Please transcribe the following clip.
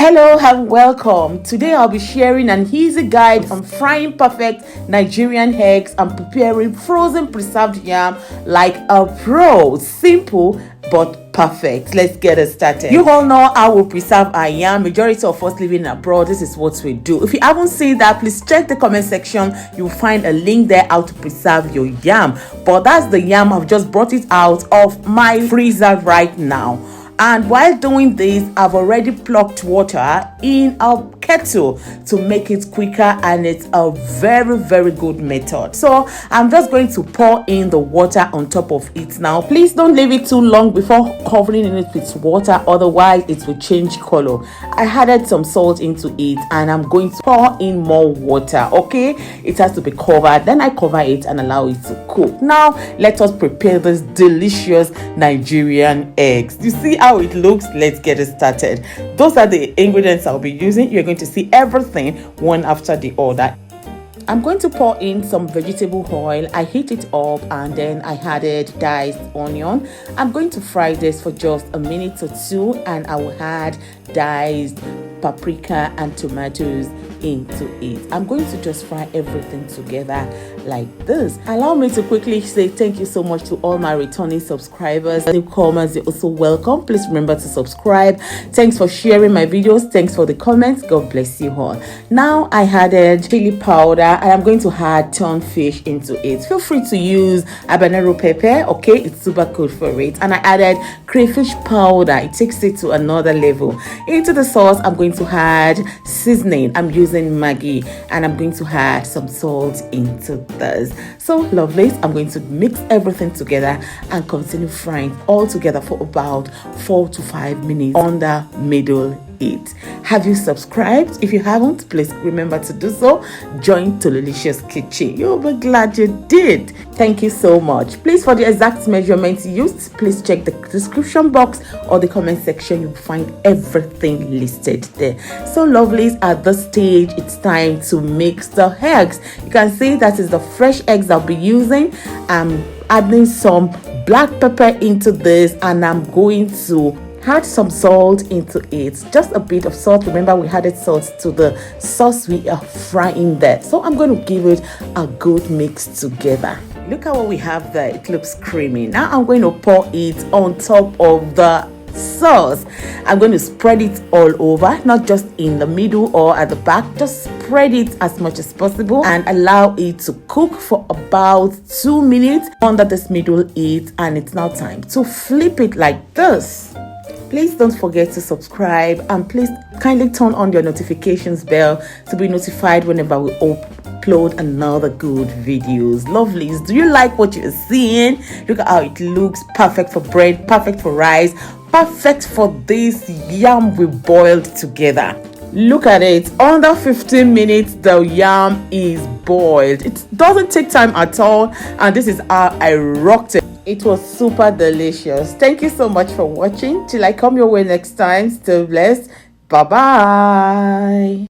Hello and welcome. Today I'll be sharing an easy guide on frying perfect Nigerian eggs and preparing frozen preserved yam like a pro. Simple but perfect. Let's get it started. You all know how we preserve our yam. Majority of us living abroad, this is what we do. If you haven't seen that, please check the comment section. You'll find a link there how to preserve your yam. But that's the yam. I've just brought it out of my freezer right now. And while doing this, I've already plucked water in a kettle to make it quicker, and it's a very good method. So I'm just going to pour in the water on top of it now. Please don't leave it too long before covering it with water, otherwise it will change color. I added some salt into it and I'm going to pour in more water. Okay, it has to be covered, then I cover it and allow it to cook. Now let us prepare this delicious Nigerian eggs. You see how it looks? Let's get it started. Those are the ingredients I'll be using. You're going to see everything one after the other. I'm going to pour in some vegetable oil. I heat it up and then I added diced onion. I'm going to fry this for just a minute or two, and I will add diced paprika and tomatoes into it. I'm going to just fry everything together like this. Allow me to quickly say thank you so much to all my returning subscribers. Newcomers, you're also welcome. Please remember to subscribe. Thanks for sharing my videos. Thanks for the comments. God bless you all. Now I added chili powder. I am going to add tonfish into it. Feel free to use habanero pepper. Okay, it's super good for it. And I added crayfish powder. It takes it to another level. Into the sauce, I'm going to add seasoning. I'm using Maggi, and I'm going to add some salt into this. So lovely. I'm going to mix everything together and continue frying all together for about 4 to 5 minutes on the middle heat. Have you subscribed? If you haven't, please remember to do so. Join Tolulicious kitchen. You'll be glad you did. Thank you so much. Please, for the exact measurements used, please check the description box or the comment section. You'll find everything listed there. So lovelies, at this stage it's time to mix the eggs. You can see that is the fresh eggs I'll be using. I'm adding some black pepper into this, and I'm going to add some salt into it, just a bit of salt. Remember, we added salt to the sauce we are frying there. So I'm going to give it a good mix together. Look at what we have there. It looks creamy. Now I'm going to pour it on top of the sauce. I'm going to spread it all over, not just in the middle or at the back. Just spread it as much as possible and allow it to cook for about 2 minutes under this middle heat. And it's now time to flip it like this. Please don't forget to subscribe, and please kindly turn on your notifications bell to be notified whenever we upload another good videos. Lovelies, do you like what you're seeing? Look at how it looks. Perfect for bread, perfect for rice, perfect for this yam we boiled together. Look at it. Under 15 minutes the yam is boiled. It doesn't take time at all, and this is how I rocked it. It was super delicious. Thank you so much for watching. Till I come your way next time, stay blessed. Bye bye.